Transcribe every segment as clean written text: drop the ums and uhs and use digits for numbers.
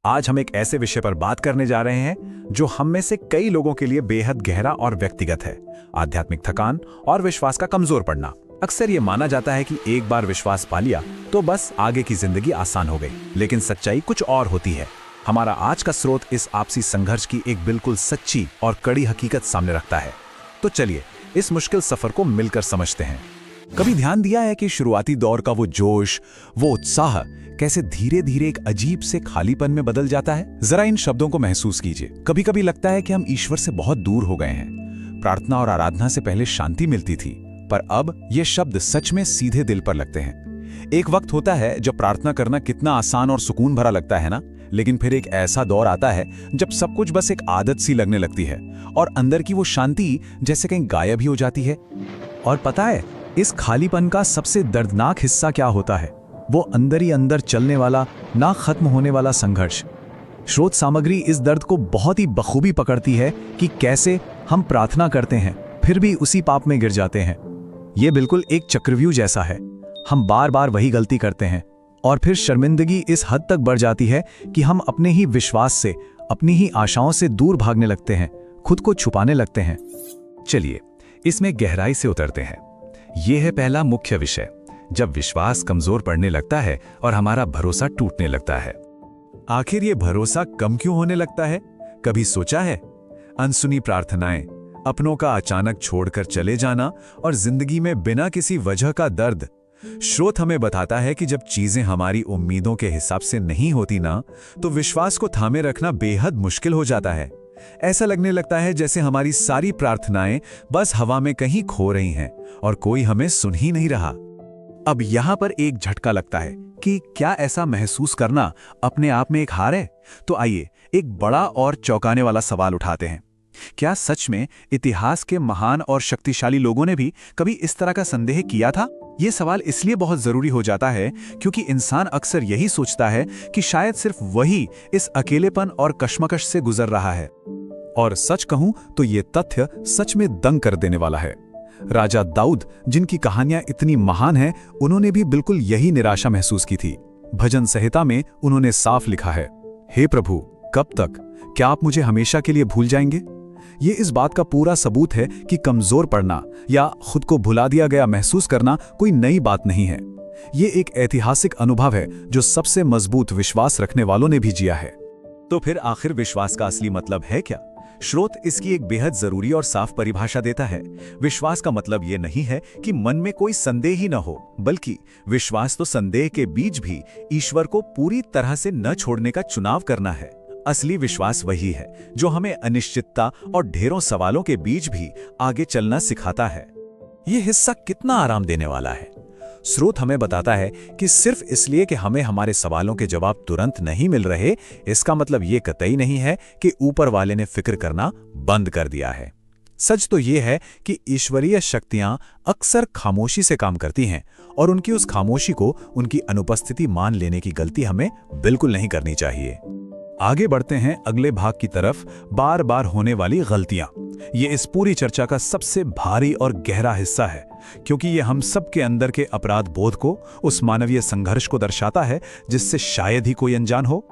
आज हम एक ऐसे विषय पर बात करने जा रहे हैं जो हम में से कई लोगों के लिए बेहद गहरा और व्यक्तिगत है। आध्यात्मिक थकान और विश्वास का कमजोर पड़ना। अक्सर ये माना जाता है कि एक बार विश्वास पा लिया तो बस आगे की जिंदगी आसान हो गई, लेकिन सच्चाई कुछ और होती है। हमारा आज का स्रोत इस आपसी संघर्ष की एक बिल्कुल सच्ची और कड़ी हकीकत सामने रखता है। तो चलिए इस मुश्किल सफर को मिलकर समझते हैं। कभी ध्यान दिया है कि शुरुआती दौर का वो जोश, वो उत्साह कैसे धीरे धीरे एक अजीब से खालीपन में बदल जाता है? जरा इन शब्दों को महसूस कीजिए। कभी कभी लगता है कि हम ईश्वर से बहुत दूर हो गए हैं। प्रार्थना और आराधना से पहले शांति मिलती थी, पर अब ये शब्द सच में सीधे दिल पर लगते हैं। एक वक्त होता है जब प्रार्थना करना कितना आसान और सुकून भरा लगता है ना, लेकिन फिर एक ऐसा दौर आता है जब सब कुछ बस एक आदत सी लगने लगती है और अंदर की वो शांति जैसे कहीं गायब ही हो जाती है। और पता है इस खालीपन का सबसे दर्दनाक हिस्सा क्या होता है? वो अंदर ही अंदर चलने वाला, ना खत्म होने वाला संघर्ष। स्रोत सामग्री इस दर्द को बहुत ही बखूबी पकड़ती है कि कैसे हम प्रार्थना करते हैं फिर भी उसी पाप में गिर जाते हैं। ये बिल्कुल एक चक्रव्यूह जैसा है। हम बार बार वही गलती करते हैं और फिर शर्मिंदगी इस हद तक बढ़ जाती है कि हम अपने ही विश्वास से, अपनी ही आशाओं से दूर भागने लगते हैं, खुद को छुपाने लगते हैं। चलिए इसमें गहराई से उतरते हैं। यह है पहला मुख्य विषय, जब विश्वास कमजोर पड़ने लगता है और हमारा भरोसा टूटने लगता है। आखिर ये भरोसा कम क्यों होने लगता है? कभी सोचा है? अनसुनी प्रार्थनाएं, अपनों का अचानक छोड़कर चले जाना और जिंदगी में बिना किसी वजह का दर्द। स्रोत हमें बताता है कि जब चीजें हमारी उम्मीदों के हिसाब से नहीं होती ना, तो विश्वास को थामे रखना बेहद मुश्किल हो जाता है। ऐसा लगने लगता है जैसे हमारी सारी प्रार्थनाएं बस हवा में कहीं खो रही हैं और कोई हमें सुन ही नहीं रहा। अब यहां पर एक झटका लगता है कि क्या ऐसा महसूस करना अपने आप में एक हार है? तो आइए एक बड़ा और चौंकाने वाला सवाल उठाते हैं। क्या सच में इतिहास के महान और शक्तिशाली लोगों ने भी कभी इस तरह का संदेह किया था? यह सवाल इसलिए बहुत जरूरी हो जाता है क्योंकि इंसान अक्सर यही सोचता है कि शायद सिर्फ वही इस अकेलेपन और कश्मकश से गुजर रहा है। और सच कहूं तो यह तथ्य सच में दंग कर देने वाला है। राजा दाऊद, जिनकी कहानियां इतनी महान हैं, उन्होंने भी बिल्कुल यही निराशा महसूस की थी। भजन संहिता में उन्होंने साफ लिखा है, हे प्रभु, कब तक? क्या आप मुझे हमेशा के लिए भूल जाएंगे? ये इस बात का पूरा सबूत है कि कमजोर पड़ना या खुद को भुला दिया गया महसूस करना कोई नई बात नहीं है। ये एक ऐतिहासिक अनुभव है जो सबसे मजबूत विश्वास रखने वालों ने भी जिया है। तो फिर आखिर विश्वास का असली मतलब है क्या? स्रोत इसकी एक बेहद जरूरी और साफ परिभाषा देता है। विश्वास का मतलब ये नहीं है कि मन में कोई संदेह ही न हो, बल्कि विश्वास तो संदेह के बीच भी ईश्वर को पूरी तरह से न छोड़ने का चुनाव करना है। असली विश्वास वही है जो हमें अनिश्चितता और ढेरों सवालों के बीच भी आगे चलना सिखाता है। यह हिस्सा कितना आराम देने वाला है। स्रोत हमें बताता है कि सिर्फ इसलिए कि हमें हमारे सवालों के जवाब तुरंत नहीं मिल रहे, इसका मतलब ये कतई नहीं है कि ऊपर वाले ने फिक्र करना बंद कर दिया है। सच तो ये है कि ईश्वरीय शक्तियां अक्सर खामोशी से काम करती हैं और उनकी उस खामोशी को उनकी अनुपस्थिति मान लेने की गलती हमें बिल्कुल नहीं करनी चाहिए। आगे बढ़ते हैं अगले भाग की तरफ, बार बार होने वाली गलतियां। ये इस पूरी चर्चा का सबसे भारी और गहरा हिस्सा है, क्योंकि ये हम सब के अंदर के अपराध बोध को, उस मानवीय संघर्ष को दर्शाता है जिससे शायद ही कोई अनजान हो।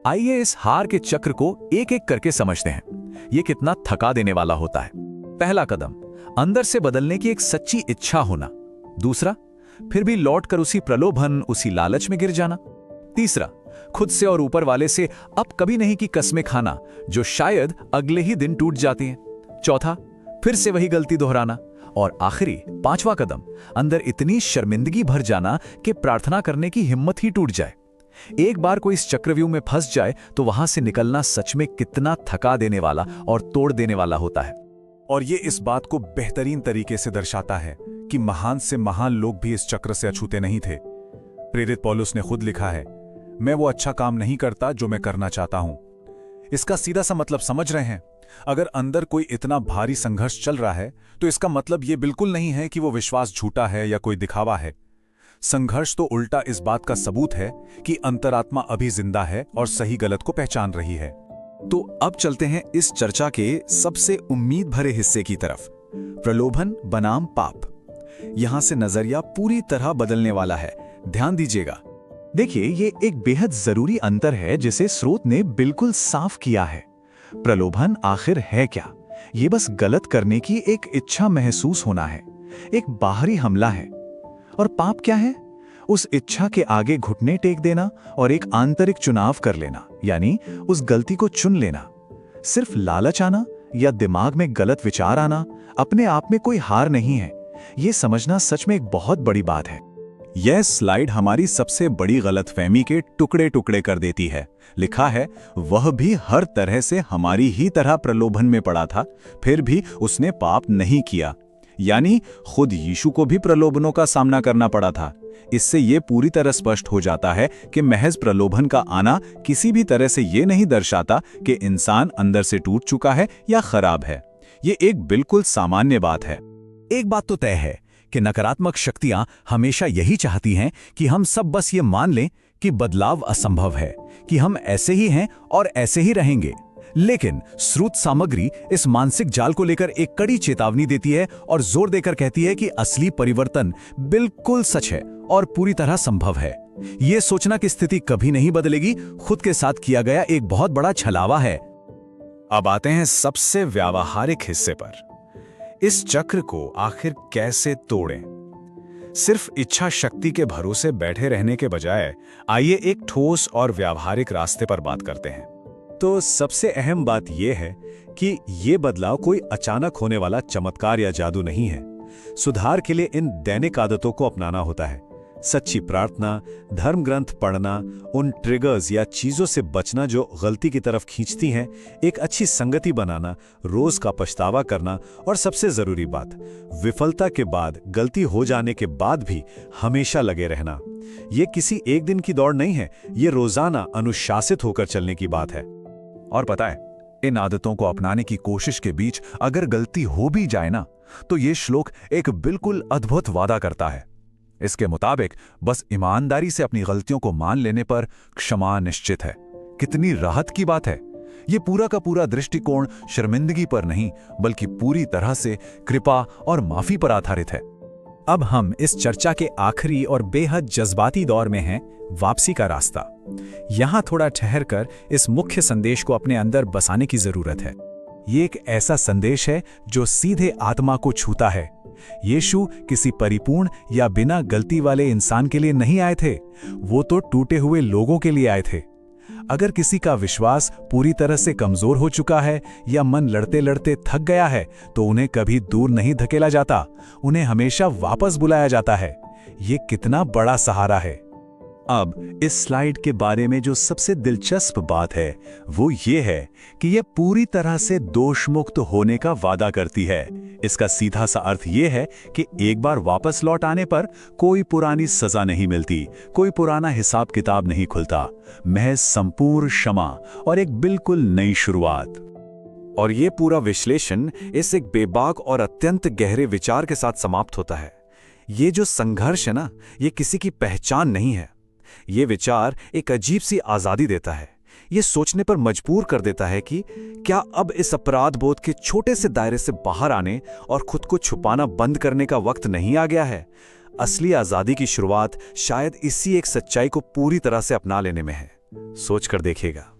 आइए इस हार के चक्र को एक एक करके समझते हैं। ये कितना थका देने वाला होता है। पहला कदम, अंदर से बदलने की एक सच्ची इच्छा होना। दूसरा, फिर भी लौटकर उसी प्रलोभन, उसी लालच में गिर जाना। तीसरा, खुद से और ऊपर वाले से अब कभी नहीं की कस्में खाना जो शायद अगले ही दिन टूट जाती हैं। चौथा, फिर से वही गलती दोहराना। और आखिरी, पांचवा कदम, अंदर इतनी शर्मिंदगी भर जाना कि प्रार्थना करने की हिम्मत ही टूट जाए। एक बार कोई इस चक्रव्यूह में फंस जाए तो वहां से निकलना सच में कितना थका देने वाला और तोड़ देने वाला होता है। और ये इस बात को बेहतरीन तरीके से दर्शाता है कि महान से महान लोग भी इस चक्र से अछूते नहीं थे। प्रेरित पौलुस ने खुद लिखा है, मैं वो अच्छा काम नहीं करता जो मैं करना चाहता हूं। इसका सीधा सा मतलब समझ रहे हैं? अगर अंदर कोई इतना भारी संघर्ष चल रहा है तो इसका मतलब ये बिल्कुल नहीं है कि वो विश्वास झूठा है या कोई दिखावा है। संघर्ष तो उल्टा इस बात का सबूत है कि अंतरात्मा अभी जिंदा है और सही गलत को पहचान रही है। तो अब चलते हैं इस चर्चा के सबसे उम्मीद भरे हिस्से की तरफ, प्रलोभन बनाम पाप। यहां से नजरिया पूरी तरह बदलने वाला है। ध्यान दीजिएगा। देखिए, ये एक बेहद जरूरी अंतर है जिसे स्रोत ने बिल्कुल साफ किया है। प्रलोभन आखिर है क्या? ये बस गलत करने की एक इच्छा महसूस होना है, एक बाहरी हमला है। और पाप क्या है? उस इच्छा के आगे घुटने टेक देना और एक आंतरिक चुनाव कर लेना, यानी उस गलती को चुन लेना। सिर्फ लालच आना या दिमाग में गलत विचार आना अपने आप में कोई हार नहीं है। ये समझना सच में एक बहुत बड़ी बात है। यह स्लाइड हमारी सबसे बड़ी गलतफहमी के टुकड़े टुकड़े कर देती है। लिखा है, वह भी हर तरह से हमारी ही तरह प्रलोभन में पड़ा था, फिर भी उसने पाप नहीं किया। यानी खुद यीशु को भी प्रलोभनों का सामना करना पड़ा था। इससे ये पूरी तरह स्पष्ट हो जाता है कि महज प्रलोभन का आना किसी भी तरह से ये नहीं दर्शाता कि इंसान अंदर से टूट चुका है या खराब है। ये एक बिल्कुल सामान्य बात है। एक बात तो तय है कि नकारात्मक शक्तियां हमेशा यही चाहती हैं कि हम सब बस ये मान लें कि बदलाव असंभव है, कि हम ऐसे ही हैं और ऐसे ही रहेंगे। लेकिन स्रोत सामग्री इस मानसिक जाल को लेकर एक कड़ी चेतावनी देती है और जोर देकर कहती है कि असली परिवर्तन बिल्कुल सच है और पूरी तरह संभव है। यह सोचना कि स्थिति कभी नहीं बदलेगी खुद के साथ किया गया एक बहुत बड़ा छलावा है। अब आते हैं सबसे व्यावहारिक हिस्से पर। इस चक्र को आखिर कैसे तोड़ें? सिर्फ इच्छा शक्ति के भरोसे बैठे रहने के बजाय आइए एक ठोस और व्यावहारिक रास्ते पर बात करते हैं। तो सबसे अहम बात यह है कि ये बदलाव कोई अचानक होने वाला चमत्कार या जादू नहीं है। सुधार के लिए इन दैनिक आदतों को अपनाना होता है। सच्ची प्रार्थना, धर्म ग्रंथ पढ़ना, उन ट्रिगर्स या चीजों से बचना जो गलती की तरफ खींचती हैं, एक अच्छी संगति बनाना, रोज का पछतावा करना और सबसे जरूरी बात, विफलता के बाद, गलती हो जाने के बाद भी हमेशा लगे रहना। ये किसी एक दिन की दौड़ नहीं है, ये रोजाना अनुशासित होकर चलने की बात है। और पता है, इन आदतों को अपनाने की कोशिश के बीच अगर गलती हो भी जाए ना, तो ये श्लोक एक बिल्कुल अद्भुत वादा करता है। इसके मुताबिक बस ईमानदारी से अपनी गलतियों को मान लेने पर क्षमा निश्चित है। कितनी राहत की बात है। ये पूरा का पूरा दृष्टिकोण शर्मिंदगी पर नहीं, बल्कि पूरी तरह से कृपा और माफी पर आधारित है। अब हम इस चर्चा के आखिरी और बेहद जज्बाती दौर में हैं, वापसी का रास्ता। यहां थोड़ा ठहरकर इस मुख्य संदेश को अपने अंदर बसाने की जरूरत है। ये एक ऐसा संदेश है जो सीधे आत्मा को छूता है। यीशु किसी परिपूर्ण या बिना गलती वाले इंसान के लिए नहीं आए थे, वो तो टूटे हुए लोगों के लिए आए थे। अगर किसी का विश्वास पूरी तरह से कमजोर हो चुका है या मन लड़ते लड़ते थक गया है, तो उन्हें कभी दूर नहीं धकेला जाता, उन्हें हमेशा वापस बुलाया जाता है। ये कितना बड़ा सहारा है। अब इस स्लाइड के बारे में जो सबसे दिलचस्प बात है वो ये है कि यह पूरी तरह से दोष मुक्त होने का वादा करती है। इसका सीधा सा अर्थ ये है कि एक बार वापस लौट आने पर कोई पुरानी सजा नहीं मिलती, कोई पुराना हिसाब किताब नहीं खुलता, महज संपूर्ण क्षमा और एक बिल्कुल नई शुरुआत। और ये पूरा विश्लेषण इस एक बेबाक और अत्यंत गहरे विचार के साथ समाप्त होता है। ये जो संघर्ष है ना, ये किसी की पहचान नहीं है। ये विचार एक अजीब सी आजादी देता है। ये सोचने पर मजबूर कर देता है कि क्या अब इस अपराध बोध के छोटे से दायरे से बाहर आने और खुद को छुपाना बंद करने का वक्त नहीं आ गया है? असली आजादी की शुरुआत शायद इसी एक सच्चाई को पूरी तरह से अपना लेने में है। सोच कर देखिएगा।